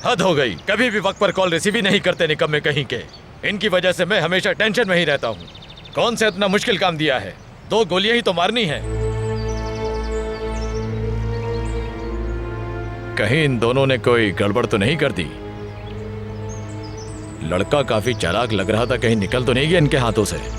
हद हो गई, कभी भी वक्त पर कॉल रिसीव ही नहीं करते निकम्मे कहीं के। इनकी वजह से मैं हमेशा टेंशन में ही रहता हूँ। कौन से इतना मुश्किल काम दिया है? 2 गोलियां ही तो मारनी है। कहीं इन दोनों ने कोई गड़बड़ तो नहीं कर दी? लड़का काफी चालाक लग रहा था, कहीं निकल तो नहीं गया इनके हाथों से।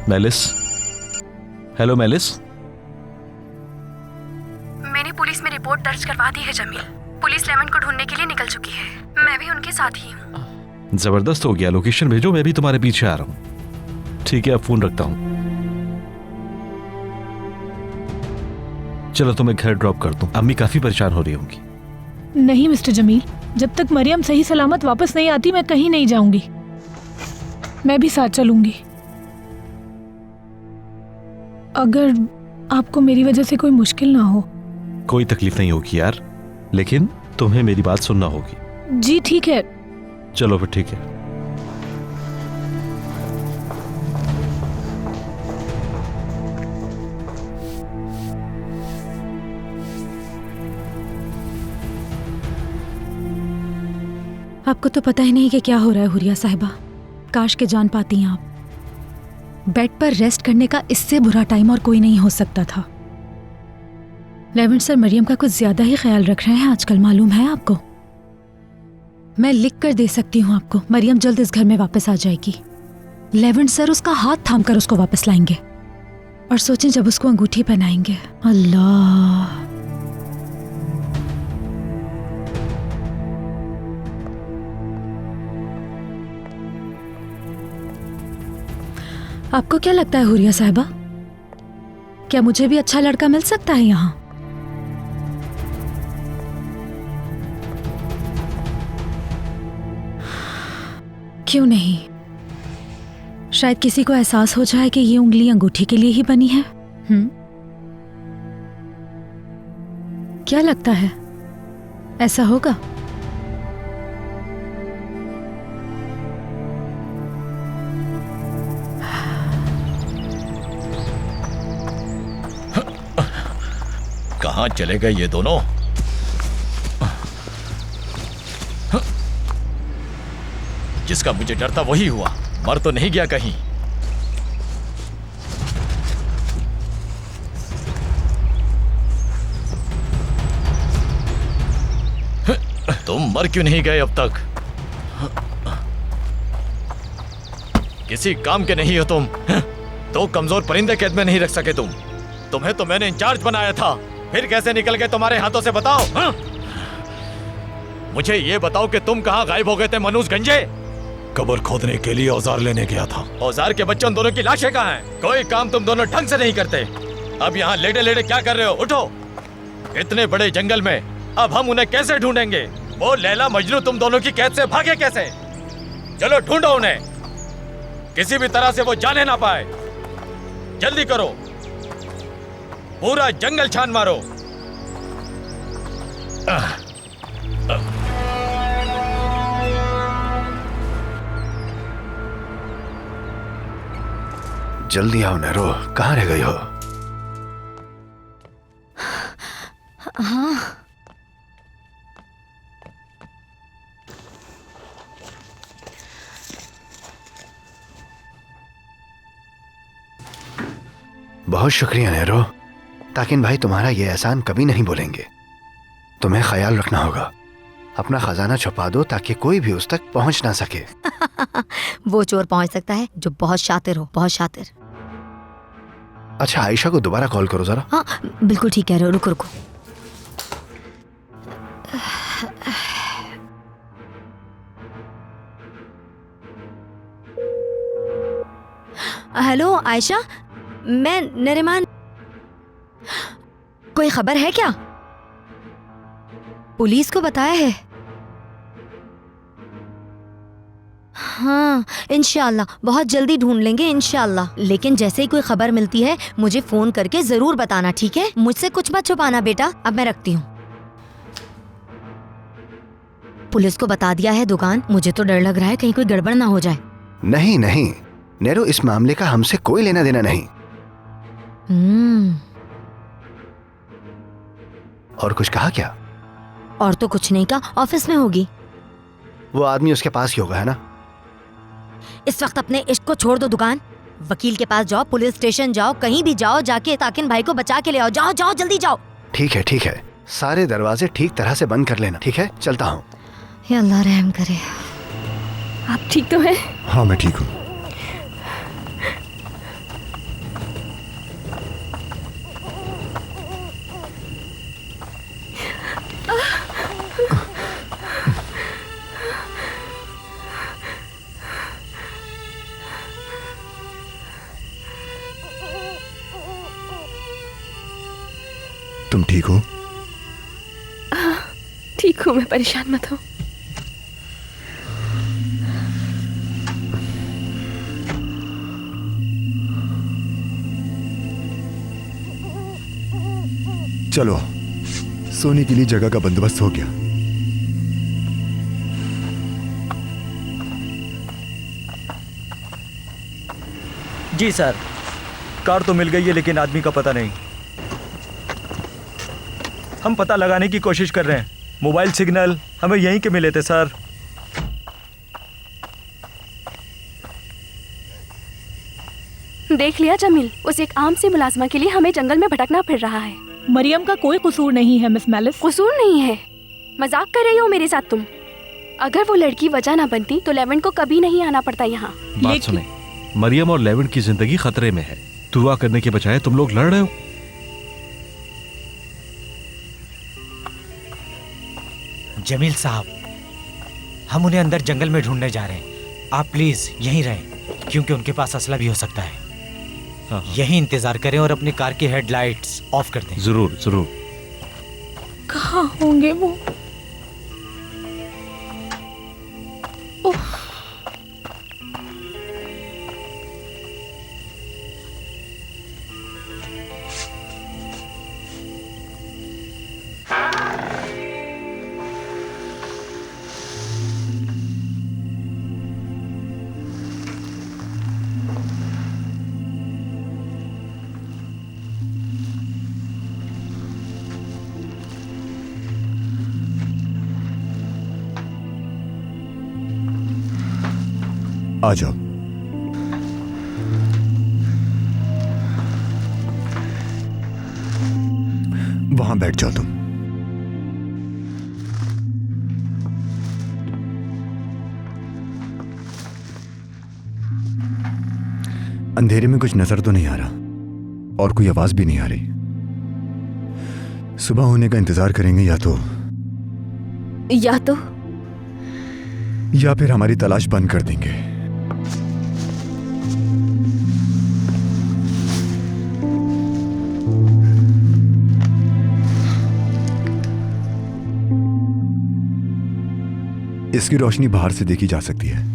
Malice, hello malice. मैंने पुलिस में रिपोर्ट दर्ज करवा दी है जमील। पुलिस लेमन को ढूंढने के लिए निकल चुकी है। मैं भी उनके साथ ही हूँ। जबरदस्त हो गया, लोकेशन भेजो, मैं भी तुम्हारे पीछे आ रहा हूँ। ठीक है, अब फोन रखता हूँ। चलो तुम्हें घर ड्रॉप कर दूं, अम्मी काफी परेशान हो रही होंगी। नहीं मिस्टर जमील, जब तक मरियम सही सलामत वापस नहीं आती मैं कहीं नहीं जाऊंगी। मैं भी साथ चलूंगी। अगर आपको मेरी वजह से कोई मुश्किल ना हो। कोई तकलीफ नहीं होगी यार, लेकिन तुम्हें मेरी बात सुनना होगी। जी ठीक है। चलो फिर ठीक है। आपको तो पता ही नहीं कि क्या हो रहा है हुरिया साहिबा। काश के जान पाती हैं आप। बेड पर रेस्ट करने का इससे बुरा टाइम और कोई नहीं हो सकता था। लेवेंट सर मरियम का कुछ ज्यादा ही ख्याल रख रहे हैं आजकल, मालूम है आपको। मैं लिख कर दे सकती हूँ आपको, मरियम जल्द इस घर में वापस आ जाएगी। लेवेंट सर उसका हाथ थाम कर उसको वापस लाएंगे। और सोचें जब उसको अंगूठी पहनाएंगे, अल्लाह। आपको क्या लगता है हुरिया साहिबा, क्या मुझे भी अच्छा लड़का मिल सकता है यहाँ? क्यों नहीं? शायद किसी को एहसास हो जाए कि ये उंगली अंगूठी के लिए ही बनी है। क्या लगता है ऐसा होगा? कहाँ चले गए ये दोनों? जिसका मुझे डर था वही हुआ, मर तो नहीं गया कहीं। तुम मर क्यों नहीं गए अब तक? किसी काम के नहीं हो तुम। 2 कमजोर परिंदे कैद में नहीं रख सके तुम। तुम्हें तो मैंने इंचार्ज बनाया था, फिर कैसे निकल गए तुम्हारे हाथों से बताओ? हा? मुझे ये बताओ कि तुम कहाँ गायब हो गए थे मनूज गंजे? कब्र खोदने के लिए औजार लेने गया था। औजार के बच्चों दोनों की लाशें कहाँ हैं? कोई काम तुम दोनों ढंग से नहीं करते। अब यहाँ लेटे लेटे क्या कर रहे हो? उठो। इतने बड़े जंगल में अब हम उन्हें कैसे ढूंढेंगे? वो लैला मजनू तुम दोनों की कैद से भागे कैसे? चलो ढूंढो उन्हें, किसी भी तरह से वो जाने ना पाए। जल्दी करो, पूरा जंगल छान मारो। जल्दी आओ नैरो, कहाँ रह गई हो? हाँ, बहुत शुक्रिया नैरो। ताकिन भाई तुम्हारा ये एहसान कभी नहीं भूलेंगे। तुम्हें ख्याल रखना होगा, अपना खजाना छुपा दो ताकि कोई भी उस तक पहुंच ना सके। वो चोर पहुंच सकता है जो बहुत शातिर हो, बहुत शातिर। अच्छा, आयशा को दोबारा कॉल करो जरा। हाँ बिल्कुल ठीक कह रहे हो, रुको रुको। हेलो आयशा, मैं नरिमान। कोई खबर है क्या? पुलिस को बताया है? हाँ इंशाल्लाह बहुत जल्दी ढूंढ लेंगे इंशाल्लाह। लेकिन जैसे ही कोई खबर मिलती है मुझे फोन करके जरूर बताना, ठीक है? मुझसे कुछ मत छुपाना बेटा। अब मैं रखती हूँ। पुलिस को बता दिया है दुकान। मुझे तो डर लग रहा है कहीं कोई गड़बड़ ना हो जाए। नहीं नहीं नेरो, इस मामले का हमसे कोई लेना देना नहीं। और कुछ कहा क्या? और तो कुछ नहीं कहा, ऑफिस में होगी। वो आदमी उसके पास ही होगा, है ना? इस वक्त अपने इश्क को छोड़ दो दुकान। वकील के पास जाओ, पुलिस स्टेशन जाओ, कहीं भी जाओ, जाके ताकिन भाई को बचा के ले आओ। जाओ जाओ जल्दी जाओ। ठीक है, सारे दरवाजे ठीक तरह से बंद कर लेना, ठीक है? चलता हूँ। या अल्लाह रहम करे। आप ठीक तो हैं? हाँ मैं ठीक हूँ। तुम ठीक हो? ठीक हूँ मैं, परेशान मत हो। चलो, सोने के लिए जगह का बंदोबस्त हो गया। जी सर, कार तो मिल गई है लेकिन आदमी का पता नहीं। हम पता लगाने की कोशिश कर रहे हैं। मोबाइल सिग्नल हमें यहीं के मिले थे सर। देख लिया जमील, उस एक आम सी मुलाजमा के लिए हमें जंगल में भटकना फिर रहा है। मरियम का कोई कसूर नहीं है मिस मेलिस। कसूर नहीं है? मजाक कर रही हो मेरे साथ तुम? अगर वो लड़की वजह ना बनती तो लेवेंट को कभी नहीं आना पड़ता यहाँ। बात सुने, मरियम और लेवेंट की जिंदगी खतरे में है। दुआ करने के बजाय तुम लोग लड़ रहे हो। जमील साहब, हम उन्हें अंदर जंगल में ढूंढने जा रहे हैं। आप प्लीज यहीं रहें, क्योंकि उनके पास असला भी हो सकता है। हाँ। यहीं इंतजार करें और अपनी कार की हेडलाइट्स ऑफ कर दें। जरूर जरूर। कहाँ होंगे वो? आ जाओ। वहां बैठ जाओ तुम। अंधेरे में कुछ नजर तो नहीं आ रहा और कोई आवाज भी नहीं आ रही। सुबह होने का इंतजार करेंगे या फिर हमारी तलाश बंद कर देंगे। इसकी रोशनी बाहर से देखी जा सकती है।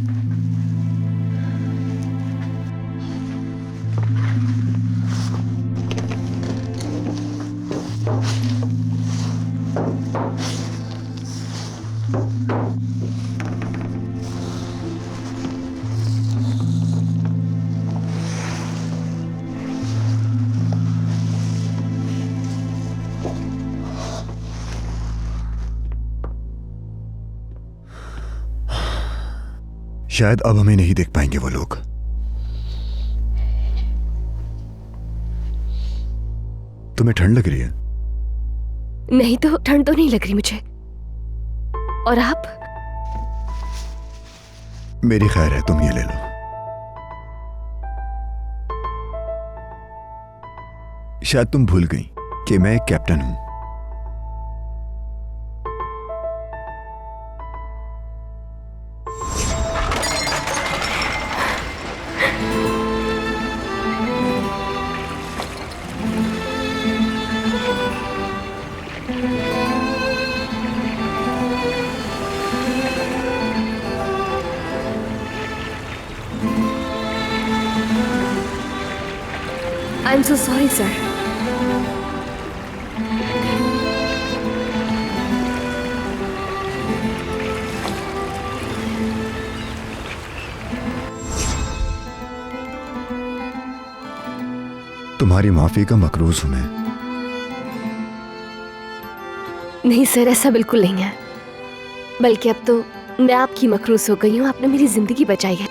शायद अब हमें नहीं देख पाएंगे वो लोग। तुम्हें ठंड लग रही है? नहीं तो ठंड तो नहीं लग रही मुझे। और आप? मेरी खैर है, तुम ये ले लो। शायद तुम भूल गई कि मैं एक कैप्टन हूं। I am so sorry sir. तुम्हारी माफी का मकरूज हूं मैं। नहीं सर, ऐसा बिल्कुल नहीं है, बल्कि अब तो मैं आपकी मकरूज हो गई हूँ। आपने मेरी जिंदगी बचाई है।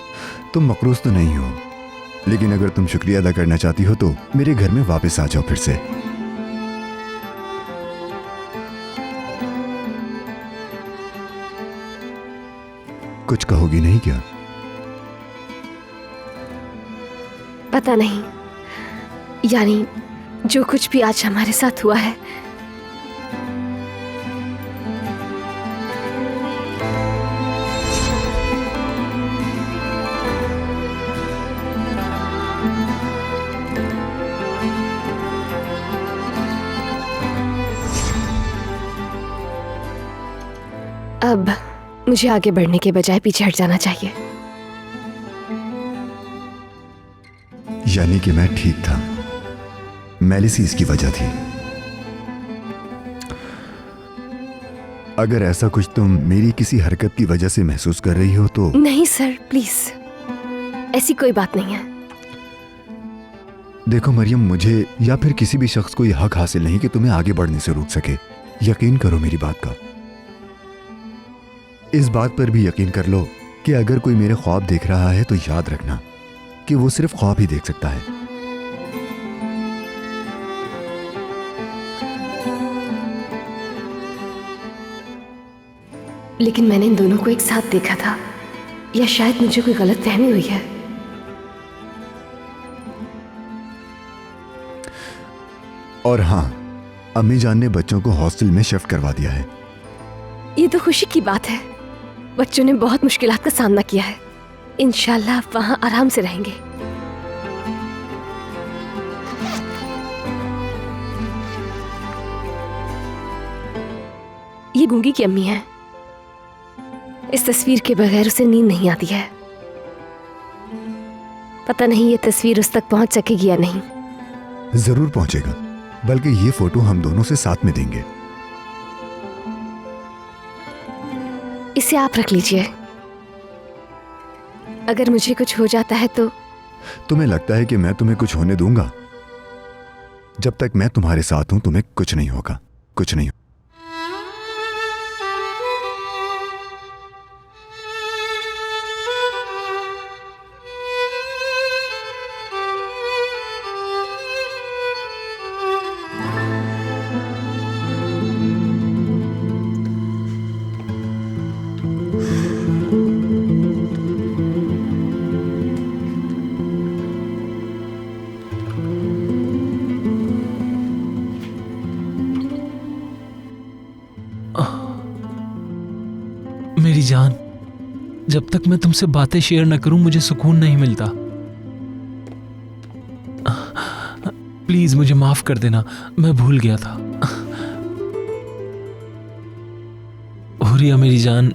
तुम मकरूज तो नहीं हो, लेकिन अगर तुम शुक्रिया अदा करना चाहती हो तो मेरे घर में वापस आ जाओ फिर से। कुछ कहोगी नहीं क्या? पता नहीं, यानी जो कुछ भी आज हमारे साथ हुआ है, अब मुझे आगे बढ़ने के बजाय पीछे हट जाना चाहिए। यानी कि मैं ठीक था, मेलिसी इसकी वजह थी। अगर ऐसा कुछ तुम मेरी किसी हरकत की वजह से महसूस कर रही हो तो। नहीं सर, प्लीज, ऐसी कोई बात नहीं है। देखो मरियम, मुझे या फिर किसी भी शख्स को यह हक हासिल नहीं कि तुम्हें आगे बढ़ने से रोक सके। यकीन करो मेरी बात का। इस बात पर भी यकीन कर लो कि अगर कोई मेरे ख्वाब देख रहा है तो याद रखना कि वो सिर्फ ख्वाब ही देख सकता है। लेकिन मैंने इन दोनों को एक साथ देखा था, या शायद मुझे कोई गलतफहमी हुई है। और हाँ, अम्मी जान ने बच्चों को हॉस्टल में शिफ्ट करवा दिया है। ये तो खुशी की बात है। बच्चों ने बहुत मुश्किलात का सामना किया है। इंशाल्लाह आप वहां आराम से रहेंगे। ये गूंगी की अम्मी है। इस तस्वीर के बगैर उसे नींद नहीं आती है। पता नहीं ये तस्वीर उस तक पहुंच सकेगी या नहीं। जरूर पहुंचेगा, बल्कि ये फोटो हम दोनों से साथ में देंगे। इसे आप रख लीजिए। अगर मुझे कुछ हो जाता है तो। तुम्हें लगता है कि मैं तुम्हें कुछ होने दूंगा? जब तक मैं तुम्हारे साथ हूं तुम्हें कुछ नहीं होगा, कुछ नहीं। मेरी जान, जब तक मैं तुमसे बातें शेयर न करूं मुझे सुकून नहीं मिलता। प्लीज मुझे माफ कर देना, मैं भूल गया था। हुरिया मेरी जान,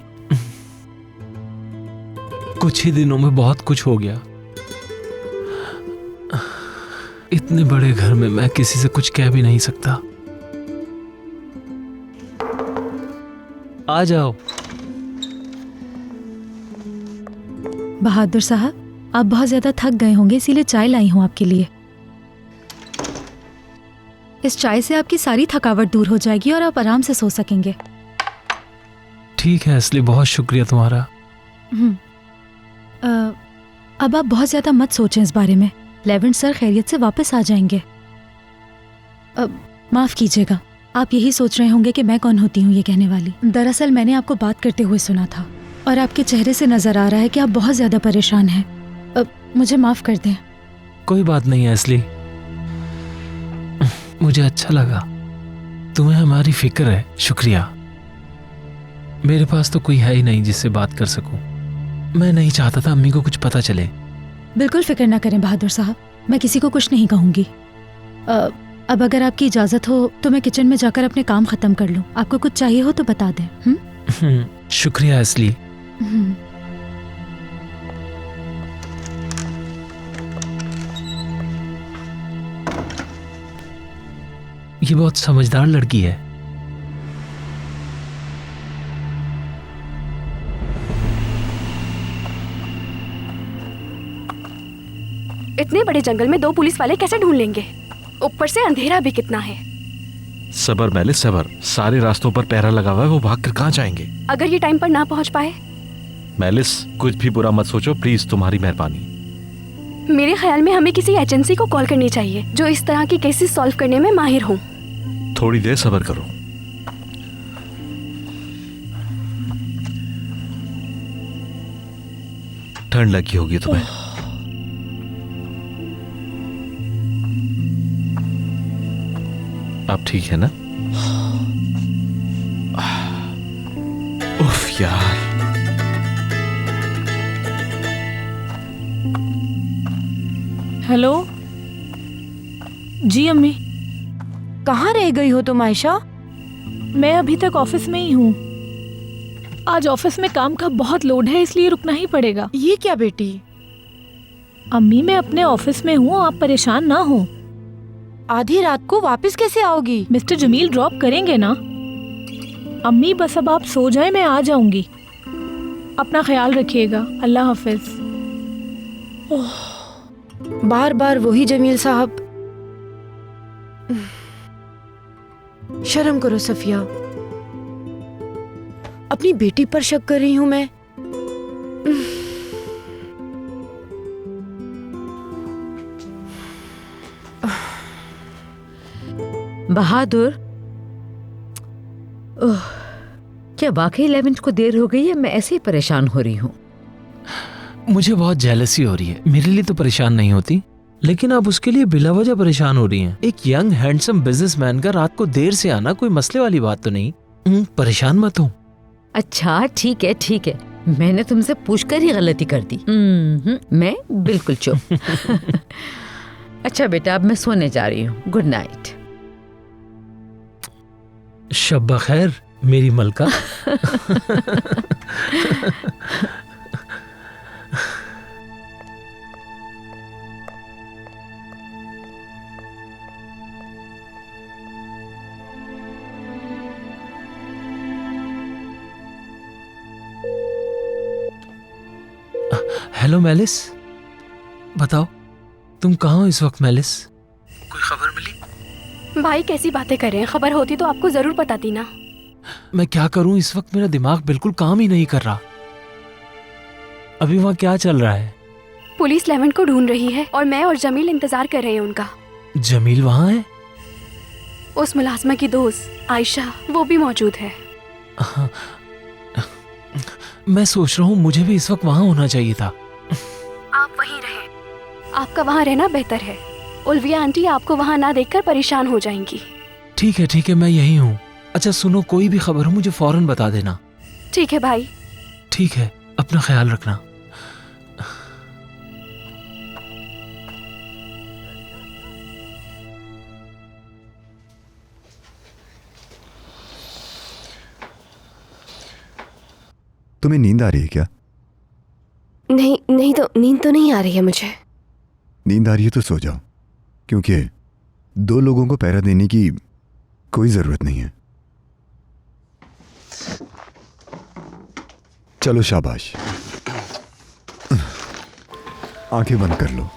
कुछ ही दिनों में बहुत कुछ हो गया। इतने बड़े घर में मैं किसी से कुछ कह भी नहीं सकता। आ जाओ। बहादुर साहब, आप बहुत ज्यादा थक गए होंगे, इसीलिए चाय लाई हूं आपके लिए। इस चाय से आपकी सारी थकावट दूर हो जाएगी और आप आराम से सो सकेंगे। ठीक है असली, बहुत शुक्रिया तुम्हारा। अब आप बहुत ज्यादा मत सोचें इस बारे में। लेवेंट सर खैरियत से वापस आ जाएंगे। माफ कीजिएगा, आप यही सोच रहे होंगे कि मैं कौन होती हूँ ये कहने वाली। दरअसल मैंने आपको बात करते हुए सुना था और आपके चेहरे से नजर आ रहा है कि आप बहुत ज्यादा परेशान हैं। मुझे माफ कर दें। कोई बात नहीं है असली, मुझे अच्छा लगा। तुम्हें हमारी फिक्र है, शुक्रिया। मेरे पास तो कोई है ही नहीं जिससे बात कर सकूं। मैं नहीं चाहता था अम्मी को कुछ पता चले। बिल्कुल फिक्र ना करें बहादुर साहब, मैं किसी को कुछ नहीं कहूंगी। अब अगर आपकी इजाजत हो तो मैं किचन में जाकर अपने काम खत्म कर लूं। आपको कुछ चाहिए हो तो बता दें। शुक्रिया असली। ये बहुत समझदार लड़की है। इतने बड़े जंगल में 2 पुलिस वाले कैसे ढूंढ लेंगे? ऊपर से अंधेरा भी कितना है। सबर मैलिस सबर, सारे रास्तों पर पहरा लगा हुआ है, वो भाग कर कहाँ जाएंगे? अगर ये टाइम पर ना पहुंच पाए? मैलिस कुछ भी बुरा मत सोचो प्लीज, तुम्हारी मेहरबानी। मेरे ख्याल में हमें किसी एजेंसी को कॉल करनी चाहिए जो इस तरह की केसेस सॉल्व करने में माहिर हो। थोड़ी देर सबर करो। ठंड लगी होगी तुम्हें। अब ठीक है ना? उफ यार। हेलो जी अम्मी। कहाँ रह गई हो तुम आयशा? मैं अभी तक ऑफिस में ही हूँ। आज ऑफिस में काम का बहुत लोड है इसलिए रुकना ही पड़ेगा। ये क्या बेटी? अम्मी मैं अपने ऑफिस में हूँ, आप परेशान ना हो। आधी रात को वापस कैसे आओगी? मिस्टर जमील ड्रॉप करेंगे ना? अम्मी बस अब आप सो जाए, मैं आ जाऊंगी। अपना ख्याल रखिएगा। अल्लाह हाफिज। बार बार वही जमील साहब। शर्म करो सफिया, अपनी बेटी पर शक कर रही हूं मैं। बहादुर, ओह, क्या वाकई 11th को देर हो गई है? मैं ऐसे ही परेशान हो रही हूँ। मुझे बहुत जेलसी हो रही है। मेरे लिए तो परेशान नहीं होती, लेकिन आप उसके लिए बिला वजह परेशान हो रही हैं। एक यंग हैंडसम बिजनेसमैन का रात को देर से आना कोई मसले वाली बात तो नहीं। परेशान मत हो। अच्छा ठीक है ठीक है, मैंने तुमसे पूछकर ही गलती कर दी। मैं बिल्कुल चुप। अच्छा बेटा, अब मैं सोने जा रही हूँ। Good night. शब्बा खैर मेरी मलका। हेलो मेलिस, बताओ तुम कहाँ हो इस वक्त? मेलिस, कोई खबर मिली? भाई कैसी बातें कर रहे हैं? खबर होती तो आपको जरूर बताती ना। मैं क्या करूं, इस वक्त मेरा दिमाग बिल्कुल काम ही नहीं कर रहा। अभी वहाँ क्या चल रहा है? पुलिस 11 को ढूंढ रही है और मैं और जमील इंतजार कर रहे हैं उनका। जमील वहाँ है? उस मुलाजमा की दोस्त आयशा, वो भी मौजूद है। हाँ, मैं सोच रहा हूँ मुझे भी इस वक्त वहाँ होना चाहिए था। आप वहीं रहें, आपका वहाँ रहना बेहतर है। उल्विया आंटी आपको वहाँ ना देखकर परेशान हो जाएंगी। ठीक है मैं यहीं हूँ। अच्छा सुनो, कोई भी खबर हो मुझे फौरन बता देना। ठीक है भाई। ठीक है, अपना ख्याल रखना। तुम्हें नींद आ रही है क्या? नहीं नींद तो नहीं आ रही है मुझे। नींद आ रही है तो सो जाओ, क्योंकि 2 लोगों को पहरा देने की कोई जरूरत नहीं है। चलो शाबाश, आंखें बंद कर लो,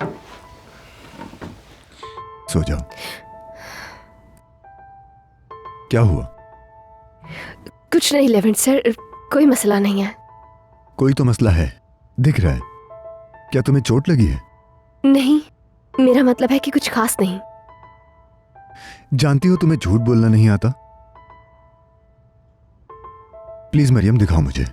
सो जाओ। क्या हुआ? कुछ नहीं लेवेंट सर, कोई मसला नहीं है। कोई तो मसला है, दिख रहा है। क्या तुम्हें चोट लगी है? नहीं, मेरा मतलब है कि कुछ खास नहीं। जानती हो तुम्हें झूठ बोलना नहीं आता। प्लीज मरियम, दिखाओ मुझे।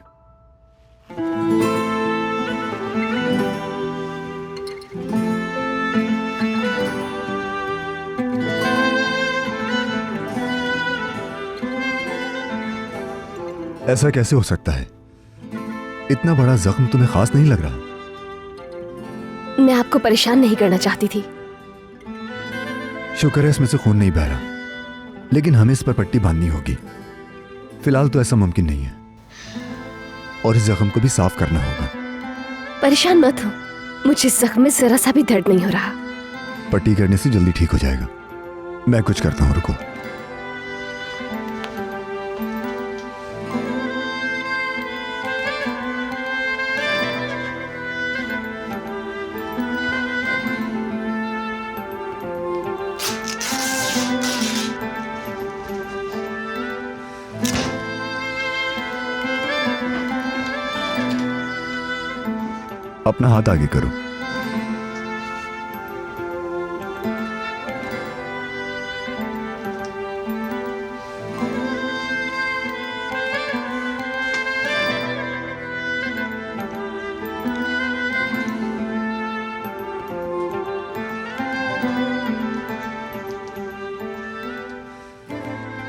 ऐसा कैसे हो सकता है? इतना बड़ा जख्म तुम्हें खास नहीं लग रहा? मैं आपको परेशान नहीं करना चाहती थी। शुक्र है इसमें से खून नहीं बह रहा, लेकिन हमें इस पर पट्टी बांधनी होगी। फिलहाल तो ऐसा मुमकिन नहीं है, और इस जख्म को भी साफ करना होगा। परेशान मत हो, मुझे इस जख्म में जरा सा भी दर्द नहीं हो रहा। पट्टी करने से जल्दी ठीक हो जाएगा। मैं कुछ करता हूं, रुको। अपना हाथ आगे करो।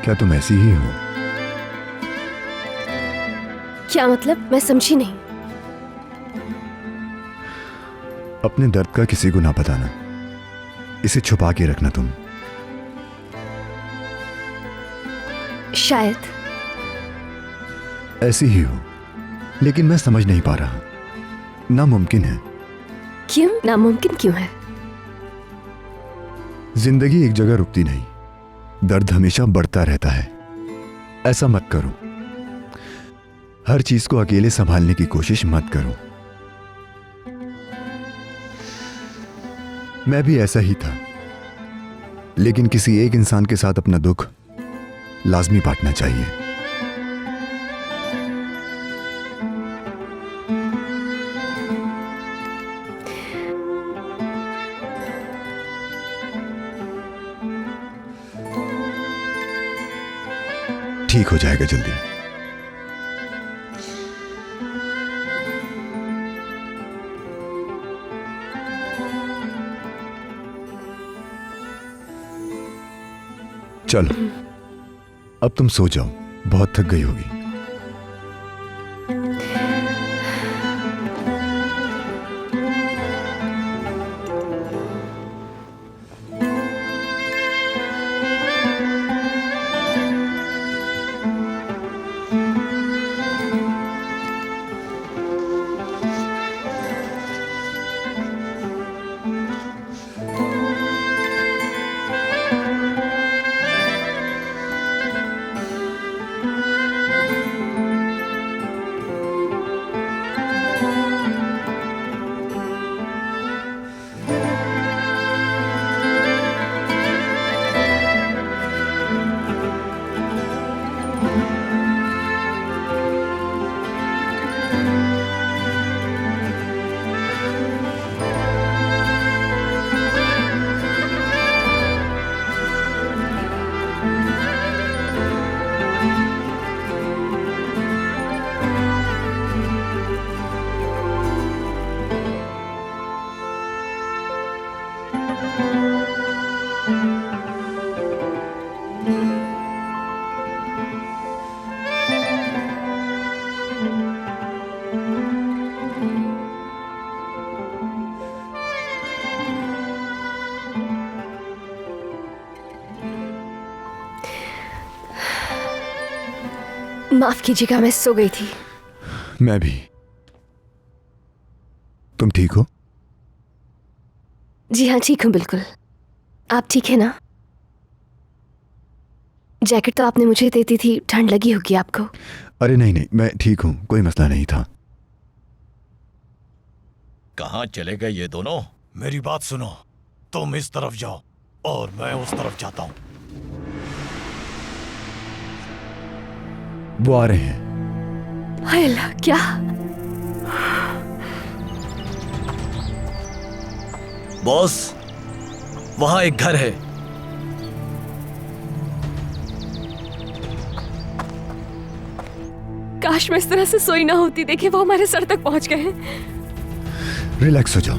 क्या तुम ऐसी ही हो? क्या मतलब? मैं समझी नहीं। अपने दर्द का किसी को ना बताना, इसे छुपा के रखना तुम। शायद ऐसी ही हो, लेकिन मैं समझ नहीं पा रहा। नामुमकिन है। क्यों नामुमकिन क्यों है? जिंदगी एक जगह रुकती नहीं, दर्द हमेशा बढ़ता रहता है। ऐसा मत करो, हर चीज को अकेले संभालने की कोशिश मत करो। मैं भी ऐसा ही था, लेकिन किसी एक इंसान के साथ अपना दुख लाजमी बांटना चाहिए। ठीक हो जाएगा जल्दी। चलो अब तुम सो जाओ, बहुत थक गई होगी। माफ कीजिएगा, मैं सो गई थी। मैं भी। तुम ठीक हो? जी हाँ ठीक हूँ बिल्कुल। आप ठीक है ना? जैकेट तो आपने मुझे देती थी, ठंड लगी होगी आपको। अरे नहीं नहीं, मैं ठीक हूं, कोई मसला नहीं था। कहाँ चले गए ये दोनों? मेरी बात सुनो, तुम इस तरफ जाओ और मैं उस तरफ जाता हूँ। वो आ रहे हैं। हाय अल्लाह, क्या? बॉस, वहां एक घर है। काश मैं इस तरह से सोई ना होती। देखिए वो हमारे सर तक पहुंच गए हैं। रिलैक्स हो जाओ,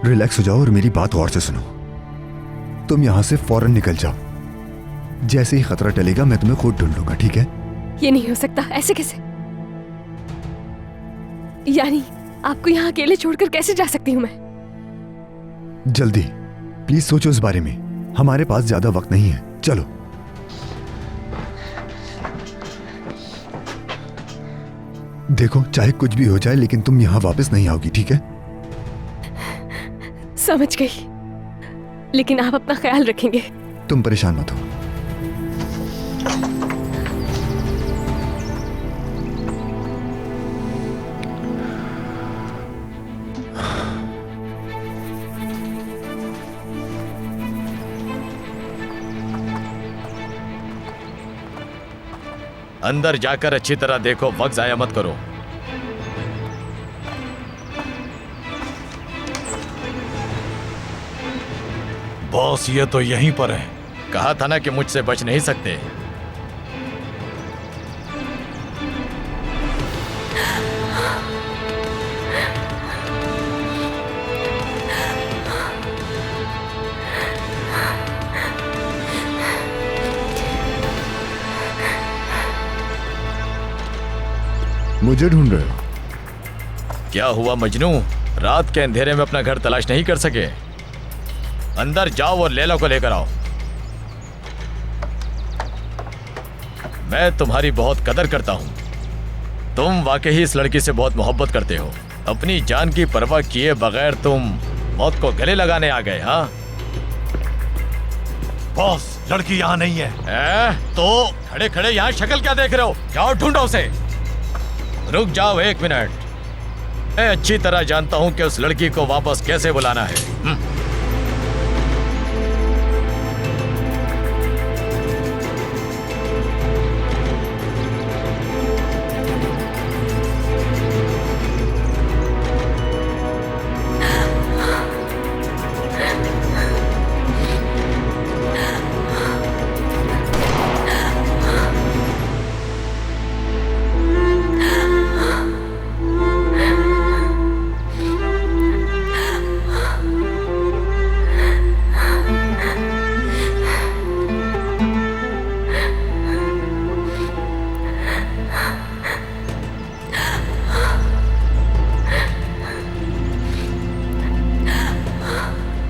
रिलैक्स हो जाओ और मेरी बात गौर से सुनो। तुम यहां से फौरन निकल जाओ। जैसे ही खतरा टलेगा मैं तुम्हें खुद ढूंढ लूंगा, ठीक है? ये नहीं हो सकता। ऐसे कैसे? यानी आपको यहाँ अकेले छोड़कर कैसे जा सकती हूँ मैं? जल्दी प्लीज सोचो इस बारे में, हमारे पास ज्यादा वक्त नहीं है। चलो। देखो चाहे कुछ भी हो जाए लेकिन तुम यहां वापस नहीं आओगी, ठीक है? समझ गई, लेकिन आप अपना ख्याल रखेंगे। तुम परेशान मत हो। अंदर जाकर अच्छी तरह देखो, वक्त जाया मत करो। बॉस ये तो यहीं पर है। कहा था ना कि मुझसे बच नहीं सकते। मुझे ढूंढ रहे हो? क्या हुआ मजनू, रात के अंधेरे में अपना घर तलाश नहीं कर सके? अंदर जाओ और लैला को लेकर आओ। मैं तुम्हारी बहुत कदर करता हूं। तुम वाकई इस लड़की से बहुत मोहब्बत करते हो। अपनी जान की परवाह किए बगैर तुम मौत को गले लगाने आ गए। हाँ बॉस, लड़की यहाँ नहीं है। तो खड़े खड़े यहाँ शक्ल क्या देख रहे हो? जाओ ढूंढो उसे। रुक जाओ 1 मिनट। मैं अच्छी तरह जानता हूं कि उस लड़की को वापस कैसे बुलाना है।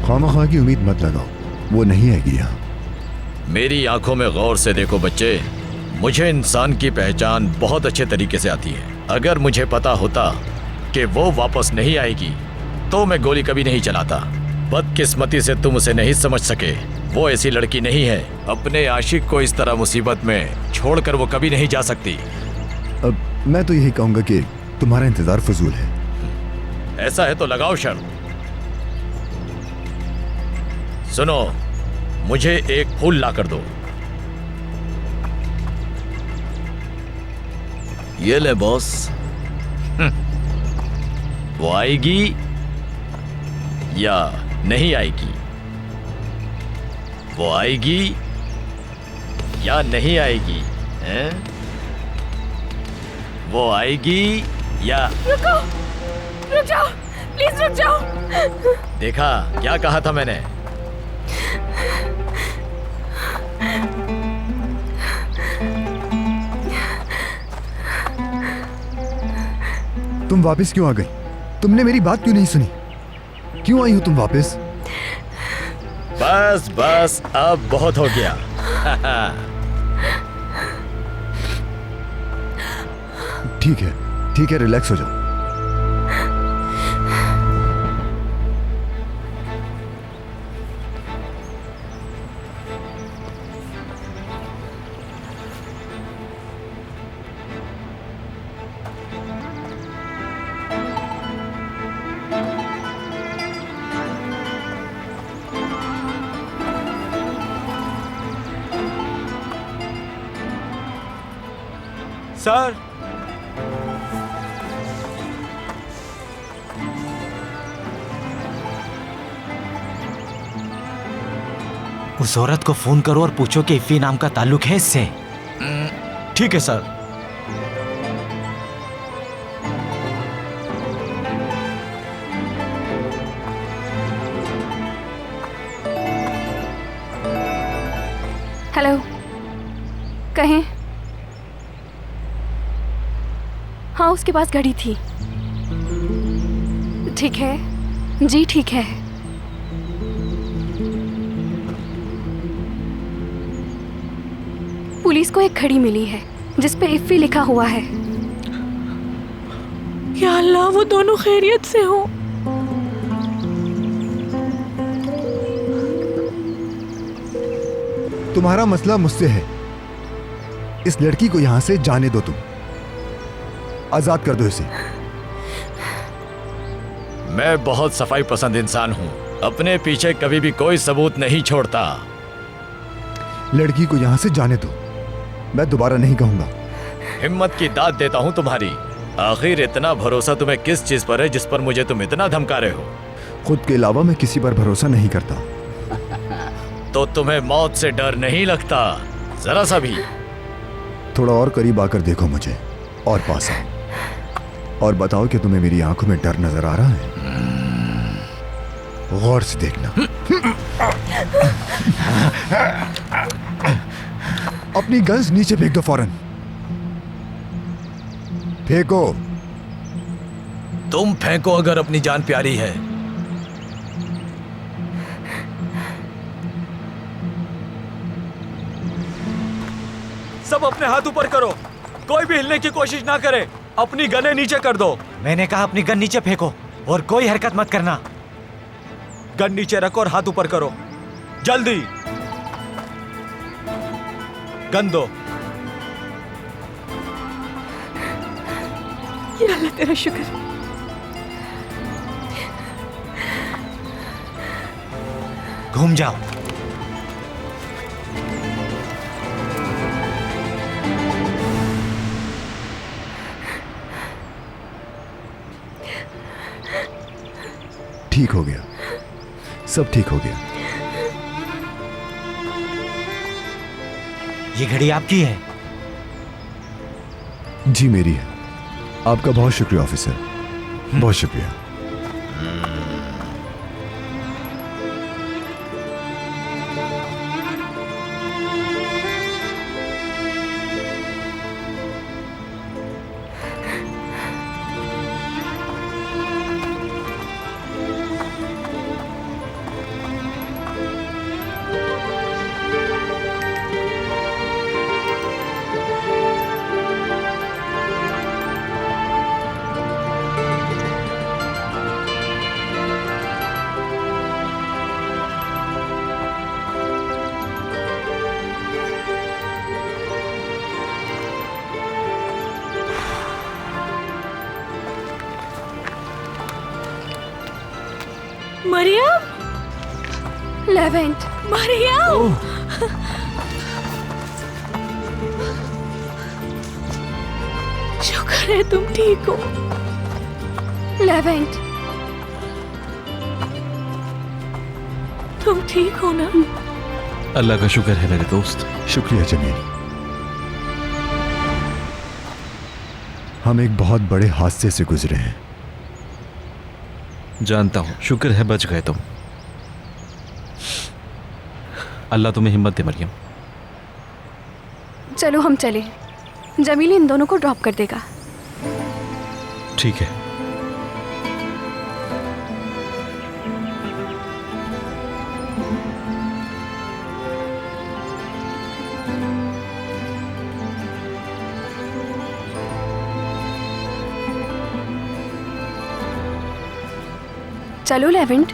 खामखा की उम्मीद मत लगाओ, वो नहीं आएगी यहाँ। मेरी आंखों में गौर से देखो बच्चे, मुझे इंसान की पहचान बहुत अच्छे तरीके से आती है। अगर मुझे पता होता कि वो वापस नहीं आएगी तो मैं गोली कभी नहीं चलाता। बदकिस्मती से तुम उसे नहीं समझ सके। वो ऐसी लड़की नहीं है। अपने आशिक को इस तरह मुसीबत में छोड़कर वो कभी नहीं जा सकती। अब मैं तो यही कहूंगा कि तुम्हारा इंतजार फजूल है। ऐसा है तो लगाओ शर्त। सुनो, मुझे एक फूल ला कर दो। ये ले बॉस। वो आएगी या नहीं आएगी? वो आएगी या नहीं आएगी? हैं? वो आएगी या... रुको, रुक जाओ, प्लीज रुक जाओ। देखा क्या कहा था मैंने? तुम वापस क्यों आ गई? तुमने मेरी बात क्यों नहीं सुनी? क्यों आई हो तुम वापस? बस बस, अब बहुत हो गया। ठीक है, रिलैक्स हो जाओ। सर, उस औरत को फोन करो और पूछो कि इफ़ी नाम का ताल्लुक है इससे। ठीक है सर। हेलो, कहें? हाँ, उसके पास घड़ी थी। ठीक है जी, ठीक है। पुलिस को एक घड़ी मिली है जिस पे इफ़ी लिखा हुआ है। या अल्लाह, वो दोनों खैरियत से हो। तुम्हारा मसला मुझसे है। इस लड़की को यहां से जाने दो। तुम आजाद कर दो इसे। मैं बहुत सफाई पसंद इंसान हूँ। अपने पीछे कभी भी कोई सबूत नहीं छोड़ता। लड़की को यहां से जाने दो। मैं दोबारा नहीं कहूंगा। हिम्मत की दाद देता हूँ तुम्हारी। आखिर इतना भरोसा तुम्हें किस चीज पर है जिस पर मुझे तुम इतना धमका रहे हो? खुद के अलावा मैं किसी पर भरोसा नहीं करता। तो तुम्हें मौत से डर नहीं लगता जरा सा भी? थोड़ा और करीब आकर देखो मुझे, और पास आओ और बताओ कि तुम्हें मेरी आंखों में डर नजर आ रहा है? गौर से देखना। अपनी गन्स नीचे फेंक दो फौरन। फेंको। तुम फेंको अगर अपनी जान प्यारी है। सब अपने हाथ ऊपर करो, कोई भी हिलने की कोशिश ना करे। अपनी गने नीचे कर दो। मैंने कहा अपनी गन नीचे फेंको और कोई हरकत मत करना। गन नीचे रखो और हाथ ऊपर करो, जल्दी। गन दो। या अल्लाह तेरा शुक्र। घूम जाओ। ठीक हो गया, सब ठीक हो गया। ये घड़ी आपकी है? जी मेरी है। आपका बहुत शुक्रिया ऑफिसर, बहुत शुक्रिया। मरियम, लेवेंट, मरियम। शुक्र है तुम ठीक हो। लेवेंट, तुम ठीक हो ना? अल्लाह का शुक्र है मेरे दोस्त। शुक्रिया जमील। हम एक बहुत बड़े हादसे से गुजरे हैं। जानता हूं, शुक्र है बच गए तुम। अल्लाह तुम्हें हिम्मत दे मरियम। चलो हम चले, जमील इन दोनों को ड्रॉप कर देगा। ठीक है। चलो लेवेंट।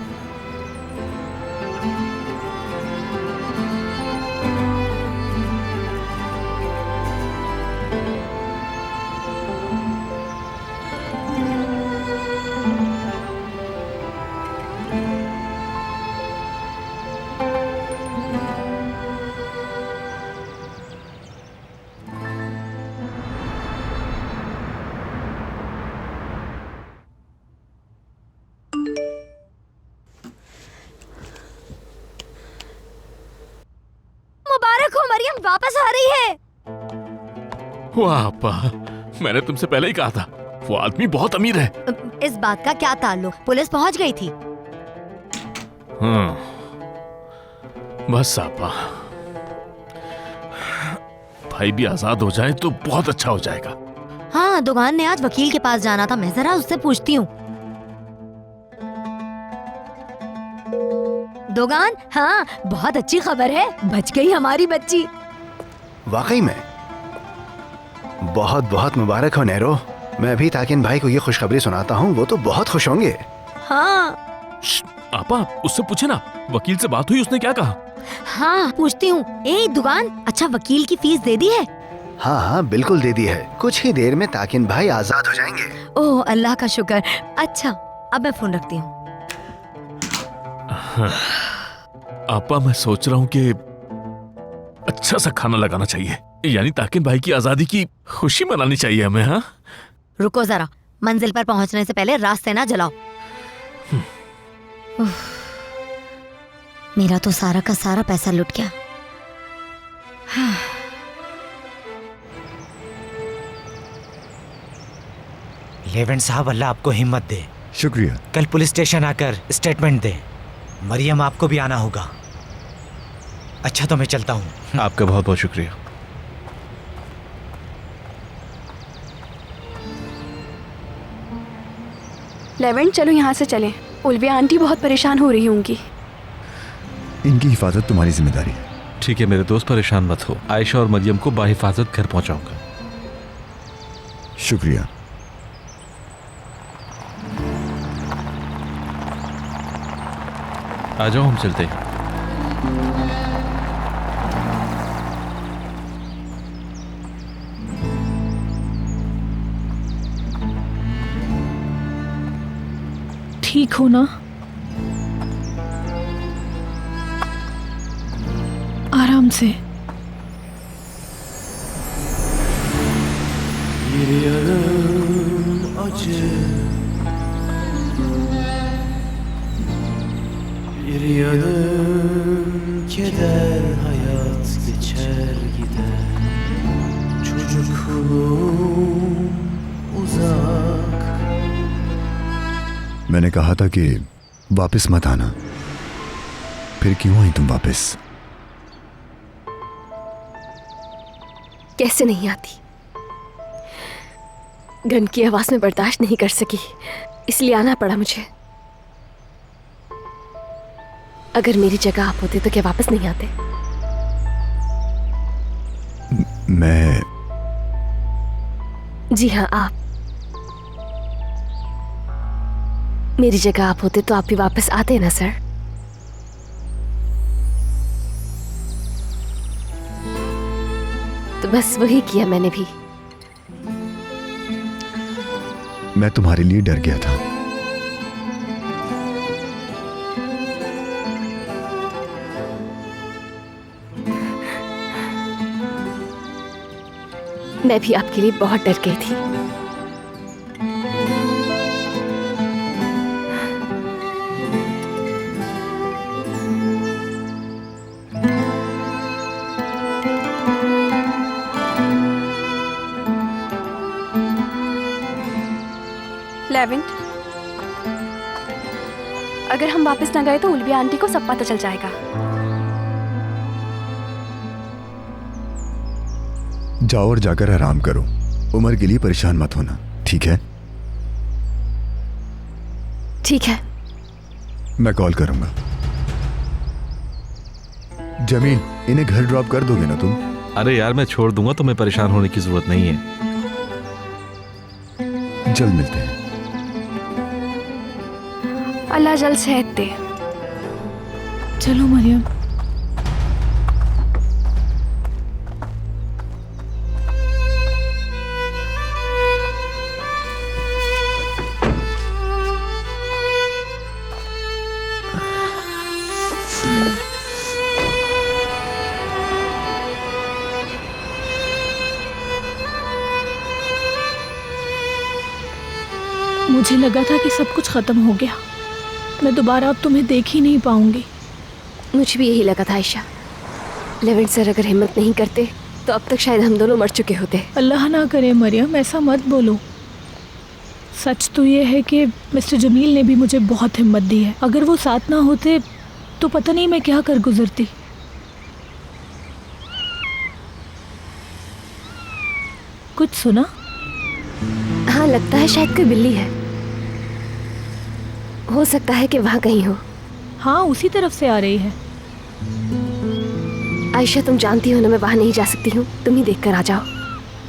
मुबारक हो मरियम, वापस आ रही है। वाह अप्पा, मैंने तुमसे पहले ही कहा था, वो आदमी बहुत अमीर है। इस बात का क्या ताल्लुक? पुलिस पहुंच गई थी। हाँ, बस अप्पा, भाई भी आजाद हो जाए तो बहुत अच्छा हो जाएगा। हाँ, दुकान ने आज वकील के पास जाना था, मैं जरा उससे पूछती हूँ। दोगान, हाँ बहुत अच्छी खबर है, बच गई हमारी बच्ची। वाकई में बहुत बहुत मुबारक हो नेरो। मैं अभी ताकिन भाई को ये खुशखबरी सुनाता हूँ, वो तो बहुत खुश होंगे। हाँ आपा, उससे पूछे ना, वकील से बात हुई, उसने क्या कहा? हाँ पूछती हूँ। ए दुकान, अच्छा वकील की फीस दे दी है? हाँ हाँ बिल्कुल दे दी है, कुछ ही देर में ताकिन भाई आजाद हो जाएंगे। ओह अल्लाह का शुक्र। अच्छा अब मैं फोन रखती हूँ। आपा, मैं सोच रहा हूँ कि अच्छा सा खाना लगाना चाहिए, यानी ताकिन भाई की आजादी की खुशी मनानी चाहिए हमें। हाँ रुको जरा, मंजिल पर पहुंचने से पहले रास्ते ना जलाओ। मेरा तो सारा का सारा पैसा लुट गया। लेवेंट साहब, अल्लाह आपको हिम्मत दे। शुक्रिया। कल पुलिस स्टेशन आकर स्टेटमेंट दे। मरियम, आपको भी आना होगा। अच्छा तो मैं चलता हूँ। आपका बहुत बहुत शुक्रिया। लेवेंट, चलो यहाँ से चलें। उल्विया आंटी बहुत परेशान हो रही होंगी। इनकी हिफाजत तुम्हारी जिम्मेदारी है। ठीक है मेरे दोस्त, परेशान मत हो। आयशा और मरियम को बाहिफाजत घर पहुंचाऊंगा। शुक्रिया। आ जाओ, हम चलते हैं। ठीक हो ना? आराम से। Keder hayat geçer gider, çocukluğum uzak. मैंने कहा था कि वापस मत आना, फिर क्यों आई तुम वापस? कैसे नहीं आती? गन की आवाज में बर्दाश्त नहीं कर सकी, इसलिए आना पड़ा मुझे। अगर मेरी जगह आप होते तो क्या वापस नहीं आते? मैं जी हाँ, आप। मेरी जगह आप होते तो आप भी वापस आते ना सर? तो बस वही किया मैंने भी। मैं तुम्हारे लिए डर गया था। मैं भी आपके लिए बहुत डर गई थी। लेवेंट, अगर हम वापस न गए तो उल्विया आंटी को सब पता चल जाएगा। जाओ और जाकर आराम करो। उमर के लिए परेशान मत होना, ठीक है? ठीक है। मैं कॉल करूंगा। जमील, इन्हें घर ड्रॉप कर दोगे ना तुम? अरे यार, मैं छोड़ दूंगा, तुम्हें परेशान होने की जरूरत नहीं है। जल्द मिलते हैं। अल्लाह जल्द सेहत दे। चलो मरियम। मुझे लगा था कि सब कुछ खत्म हो गया, मैं दोबारा अब तुम्हें देख ही नहीं पाऊंगी। मुझे भी यही लगा था आयशा। लेवेंट सर अगर हिम्मत नहीं करते तो अब तक शायद हम दोनों मर चुके होते। अल्लाह ना करे मरियम, ऐसा मत बोलो। सच तो ये है कि मिस्टर जमील ने भी मुझे बहुत हिम्मत दी है। अगर वो साथ ना होते तो पता नहीं मैं क्या कर गुजरती। कुछ सुना? हाँ, लगता है शायद कोई बिल्ली है। हो सकता है कि वहाँ कहीं हो। हाँ, उसी तरफ से आ रही है। आयशा, तुम जानती हो ना मैं वहाँ नहीं जा सकती हूँ। तुम ही देखकर आ जाओ।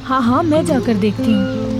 हाँ हाँ, मैं जाकर देखती हूँ।